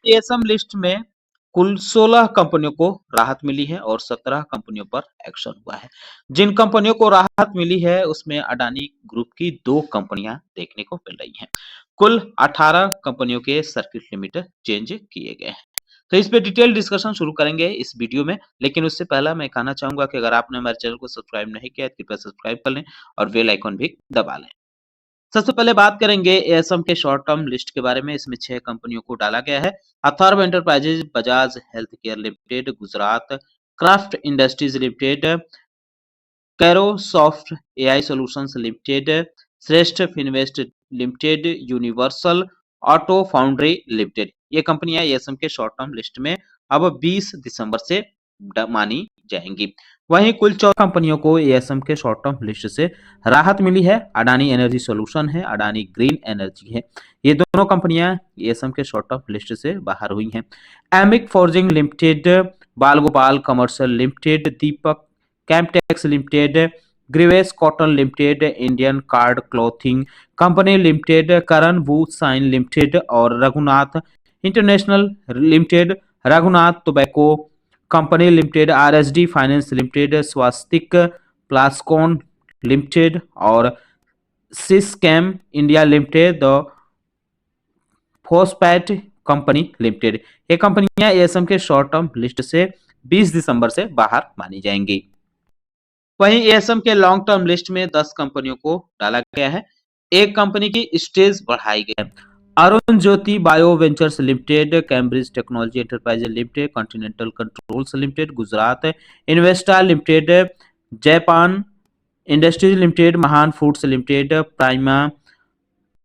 ASM list में कुल 16 कंपनियों को राहत मिली है और 17 कंपनियों पर एक्शन हुआ है। जिन कंपनियों को राहत मिली है उसमें अडानी ग्रुप की 2 कंपनियां देखने को मिल रही हैं। कुल 18 कंपनियों के सर्किट लिमिट चेंज किए गए हैं। तो इस पे डिटेल डिस्कशन शुरू करेंगे इस वीडियो में, लेकिन उससे पहला मैं कहना चाहूंगा कि अगर आपने हमारे चैनल को सब्सक्राइब नहीं किया है तो कृपया सब्सक्राइब कर लें और बेल आइकन भी दबा लें। सबसे पहले बात करेंगे एएसएम के शॉर्ट टर्म लिस्ट के बारे में। इसमें 6 कंपनियों को डाला गया है। Atharva enterprises, Bajaj health care limited, Gujarat craft industries limited, Kairosoft AI solutions limited, Shreshtha Finvest limited, universal auto foundry limited. ये कंपनियां एएसएम के शॉर्ट टर्म लिस्ट में अब 20 दिसंबर से मानी जाएंगी। वहीं कुल 14 कंपनियों को एएसएम के शॉर्ट टर्म लिस्ट से राहत मिली है। अडानी एनर्जी सॉल्यूशन है, अडानी ग्रीन एनर्जी है। ये दोनों कंपनियां एएसएम के शॉर्ट टर्म लिस्ट से बाहर हुई हैं। एमिक forging limited, Bal Gopal commercial limited, Deepak Camptex limited, Greaves cotton limited, Indian card clothing company limited, Karan Woo Sin limited और Raghunath international limited, Raghunath tobacco company limited, RSD finance limited, Swastik Plascon limited और Syschem India limited, the phosphate company limited. ये कंपनियां ASM के short term list से 20 दिसंबर से बाहर मानी जाएंगी। वहीं एएसएम के लॉन्ग टर्म लिस्ट में 10 कंपनियों को डाला गया है। एक कंपनी की स्टेज बढ़ाई गई है। Arun Jyoti bio ventures limited, Cambridge technology enterprise limited, continental controls limited, Gujarat Investa limited, Japan industries limited, Mahan foods limited, Prima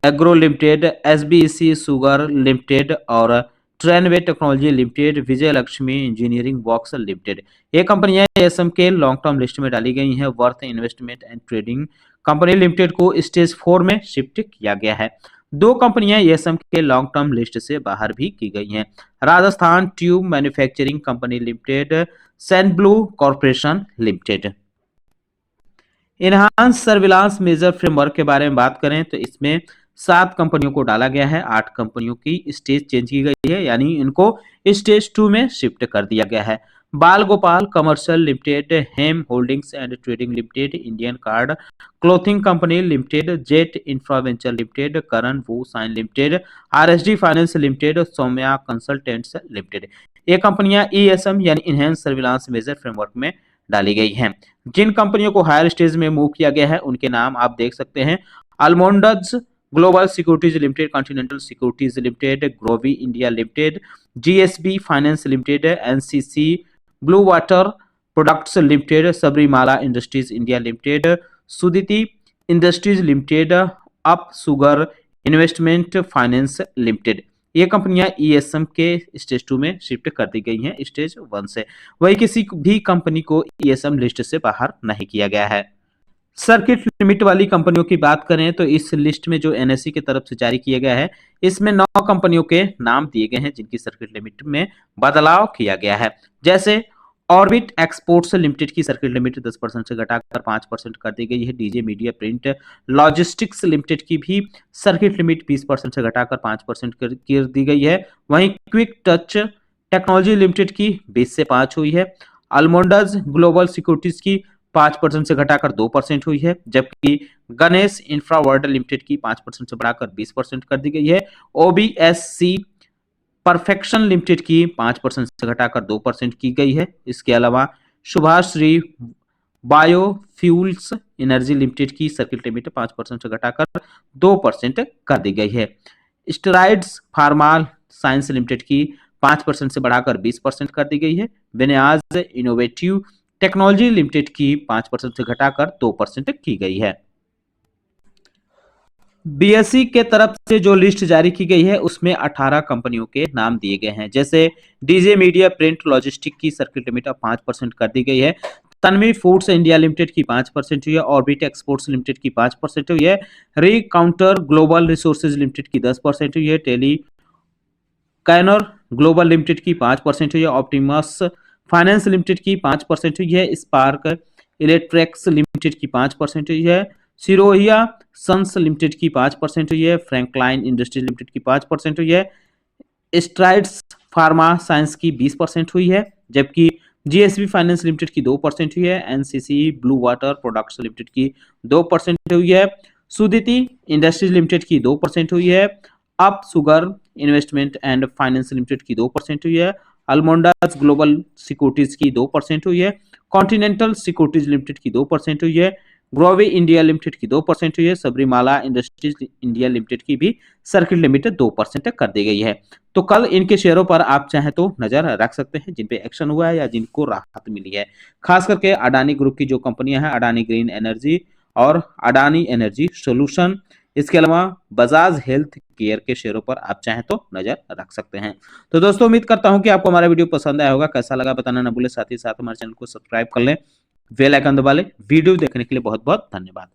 agro limited, SBC sugar limited और Tranway technology limited, Vijay Lakshmi engineering works limited. ये कंपनियां ASM के long term list में डाली गई हैं। Worth investment and trading company limited को stage 4 में शिफ्ट किया गया है। 2 कंपनियां एएसएम के लॉन्ग टर्म लिस्ट से बाहर भी की गई हैं। Rajasthan tube manufacturing company limited, San Blue corporation limited. Enhance surveillance measure framework के बारे में बात करें तो इसमें 7 कंपनियों को डाला गया है। 8 कंपनियों की स्टेज चेंज की गई है, यानी इनको स्टेज 2 में शिफ्ट कर दिया गया है। Bal Gopal commercial limited, Hem holdings and trading limited, Indian card clothing company limited, Jet Infraventure limited, Karan Woo Sin limited, RSD finance limited, Saumya consultants limited. ये कंपनियां ईएसएम यानी इनहेंस सर्विलांस मेजर फ्रेमवर्क में डाली गई हैं। जिन कंपनियों को हायर स्टेज में मूव किया गया है उनके नाम आप देख सकते हैं। Almondz global securities limited, continental securities limited, Grovy India limited, GSB finance limited, NCC blue water products limited, Sabarimala industries India limited, Suditi industries limited, upsurge investment finance limited. ये कंपनियां ईएसएम के स्टेज 2 में शिफ्ट कर दी गई हैं stage 1 से। वही किसी भी कंपनी को ईएसएम लिस्ट से बाहर नहीं किया गया है। सर्किट लिमिट वाली कंपनियों की बात करें तो इस लिस्ट में जो एनएससी की तरफ से जारी किया गया है, इसमें 9 कंपनियों के नाम दिए गए हैं जिनकी सर्किट लिमिट में बदलाव किया गया है। जैसे ऑर्बिट एक्सपोर्ट्स लिमिटेड की सर्किट लिमिट 10% से घटाकर 5% कर दी गई है। DJ media print logistics limited की भी सर्किट लिमिट 20% से घटाकर 5% कर दी गई है। वहीं क्विक टच टेक्नोलॉजी लिमिटेड की 20 से 5 हुई है। अल्मोंडज ग्लोबल सिक्योरिटीज की 5% से घटाकर 2% हुई है, जबकि गणेश इंफ्रा वर्ल्ड लिमिटेड की 5% से बढ़ाकर 20% कर दी गई है। ओबीएससी परफेक्शन लिमिटेड की 5% से घटाकर 2% की गई है। इसके अलावा शुभाश्री बायोफ्यूल्स एनर्जी लिमिटेड की सर्किट लिमिट 5% से घटाकर 2% कर दी गई है। स्टेरॉइड्स फार्मा साइंस लिमिटेड की 5% से बढ़ाकर 20% कर दी गई है। विन्यास इनोवेटिव टेक्नोलॉजी लिमिटेड की 5% से घटाकर 2% की गई है। बीएसई के तरफ से जो लिस्ट जारी की गई है उसमें 18 कंपनियों के नाम दिए गए हैं। जैसे डीजे मीडिया प्रिंट लॉजिस्टिक की सर्किट लिमिट अब 5% कर दी गई है। तन्वी फूड्स इंडिया लिमिटेड की 5% हुई है। ऑर्बिट एक्सपोर्ट्स लिमिटेड की 5% हुई है। रिकाउंटर ग्लोबल रिसोर्सेज लिमिटेड की 10% हुई है। टेली कैनर ग्लोबल लिमिटेड की 5% हुई है। ऑप्टिमस फाइनेंस लिमिटेड की 5% हुई है। स्पार्क इलेक्ट्रिक्स लिमिटेड की 5% हुई है। सिरोहिया सन्स लिमिटेड की 5% हुई है। फ्रैंकलाइन इंडस्ट्रीज लिमिटेड की 5% हुई है। स्ट्राइड्स फार्मा साइंस की 20% हुई है, जबकि जीएसबी फाइनेंस लिमिटेड की 2% हुई है। NCC blue water products limited की 2% हुई है। सुदिति इंडस्ट्रीज लिमिटेड की 2% हुई है। Up sugar investment and finance limited की 2% हुई है। अल्मोंडास ग्लोबल सिक्योरिटीज की 2% हुई है। कॉन्टिनेंटल सिक्योरिटीज लिमिटेड की 2% हुई है। ग्रोवे इंडिया लिमिटेड की 2% हुई है। सबरीमाला इंडस्ट्रीज इंडिया लिमिटेड की भी सर्किट लिमिटेड 2% तक कर दी गई है। तो कल इनके शेयरों पर आप चाहें तो नजर रख सकते हैं, जिन पे एक्शन हुआ है या जिनको राहत मिली है। खास करके अडानी ग्रुप की जो कंपनियां हैं, अडानी ग्रीन एनर्जी और अडानी एनर्जी सोल्यूशन, इसके अलावा बजाज हेल्थ केयर के शेयरों पर आप चाहें तो नजर रख सकते हैं। तो दोस्तों उम्मीद करता हूं कि आपको हमारा वीडियो पसंद आया होगा। कैसा लगा बताना ना भूले, साथ ही साथ हमारे चैनल को सब्सक्राइब कर लें, बेल आइकन दबा लें। वीडियो देखने के लिए बहुत बहुत धन्यवाद।